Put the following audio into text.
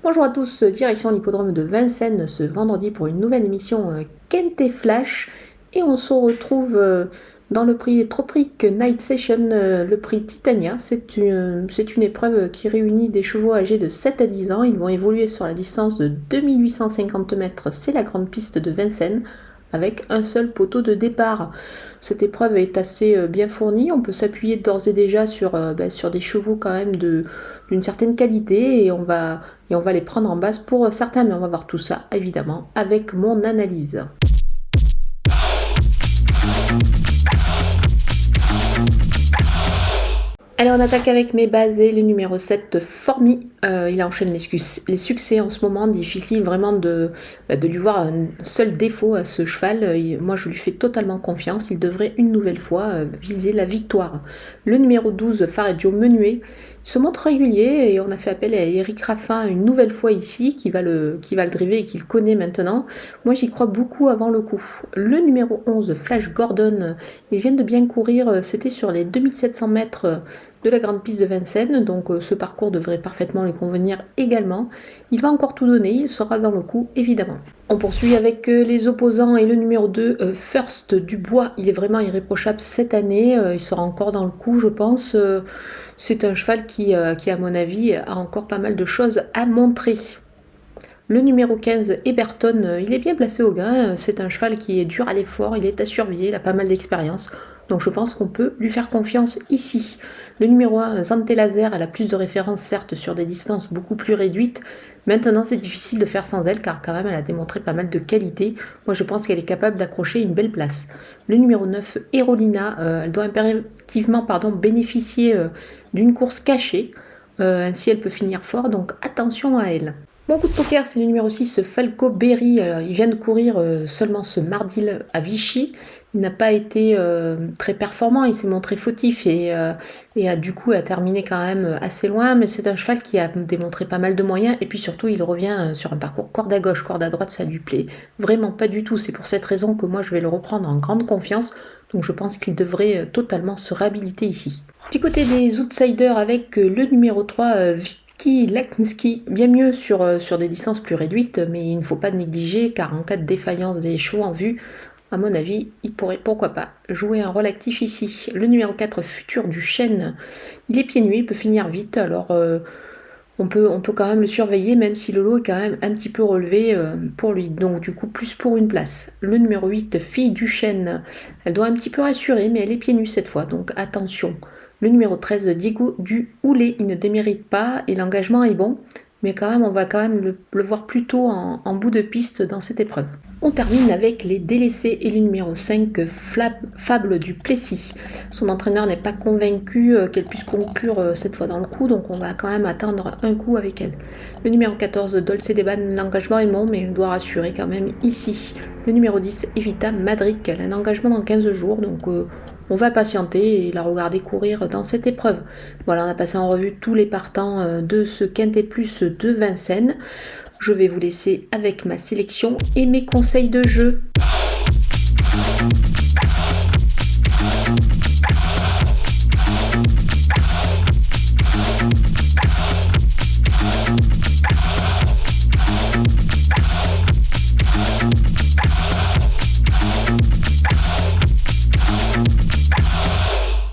Bonjour à tous, direction l'hippodrome de Vincennes ce vendredi pour une nouvelle émission Quintet Flash. Et on se retrouve dans le prix Tropic Night Session, le prix Titania. C'est une épreuve qui réunit des chevaux âgés de 7 à 10 ans. Ils vont évoluer sur la distance de 2850 mètres, c'est la grande piste de Vincennes, avec un seul poteau de départ. Cette épreuve est assez bien fournie, on peut s'appuyer d'ores et déjà sur des chevaux quand même d'une certaine qualité et on va les prendre en base pour certains, mais on va voir tout ça évidemment avec mon analyse. Allez, on attaque avec mes basés. Le numéro 7, Formi. Il enchaîne les succès en ce moment. Difficile vraiment de lui voir un seul défaut à ce cheval. Moi, je lui fais totalement confiance. Il devrait une nouvelle fois viser la victoire. Le numéro 12, Fareggio Menuet. Il se montre régulier et on a fait appel à Eric Raffin une nouvelle fois ici, qui va le driver et qu'il connaît maintenant. Moi, j'y crois beaucoup avant le coup. Le numéro 11, Flash Gordon. Il vient de bien courir. C'était sur les 2700 mètres de la grande piste de Vincennes, donc ce parcours devrait parfaitement lui convenir également. Il va encore tout donner, il sera dans le coup évidemment. On poursuit avec les opposants et le numéro 2, First Dubois. Il est vraiment irréprochable cette année, il sera encore dans le coup je pense. C'est un cheval qui à mon avis a encore pas mal de choses à montrer. Le numéro 15, Eberton, il est bien placé au gain, c'est un cheval qui est dur à l'effort, il est à surveiller, il a pas mal d'expérience, donc je pense qu'on peut lui faire confiance ici. Le numéro 1, Zante Laser, elle a plus de références certes sur des distances beaucoup plus réduites, maintenant c'est difficile de faire sans elle car quand même elle a démontré pas mal de qualité, moi je pense qu'elle est capable d'accrocher une belle place. Le numéro 9, Erolina, elle doit impérativement bénéficier d'une course cachée, ainsi elle peut finir fort, donc attention à elle. Mon coup de poker, c'est le numéro 6, Falco Berry. Il vient de courir seulement ce mardi à Vichy. Il n'a pas été très performant, il s'est montré fautif et a du coup terminé quand même assez loin. Mais c'est un cheval qui a démontré pas mal de moyens. Et puis surtout, il revient sur un parcours corde à gauche, corde à droite, ça lui plaît vraiment pas du tout. C'est pour cette raison que moi, je vais le reprendre en grande confiance. Donc je pense qu'il devrait totalement se réhabiliter ici. Du côté des outsiders avec le numéro 3, Leknski, bien mieux sur des distances plus réduites, mais il ne faut pas négliger car en cas de défaillance des chevaux en vue, à mon avis, il pourrait pourquoi pas jouer un rôle actif ici. Le numéro 4, Futur du Chêne, il est pieds nus, il peut finir vite, alors on peut quand même le surveiller, même si le lot est quand même un petit peu relevé pour lui, donc du coup plus pour une place. Le numéro 8, Fille du Chêne, elle doit un petit peu rassurer, mais elle est pieds nus cette fois, donc attention. Le numéro 13, Diego du Houlet, il ne démérite pas et l'engagement est bon, mais quand même on va quand même le voir plutôt en bout de piste dans cette épreuve. On termine avec les délaissés et le numéro 5, Fable du Plessis. Son entraîneur n'est pas convaincu qu'elle puisse conclure cette fois dans le coup, donc on va quand même attendre un coup avec elle. Le numéro 14, Dolce Deban, l'engagement est bon, mais elle doit rassurer quand même ici. Le numéro 10, Evita Madric, elle a un engagement dans 15 jours, donc on va patienter et la regarder courir dans cette épreuve. Voilà, on a passé en revue tous les partants de ce Quintet Plus de Vincennes. Je vais vous laisser avec ma sélection et mes conseils de jeu.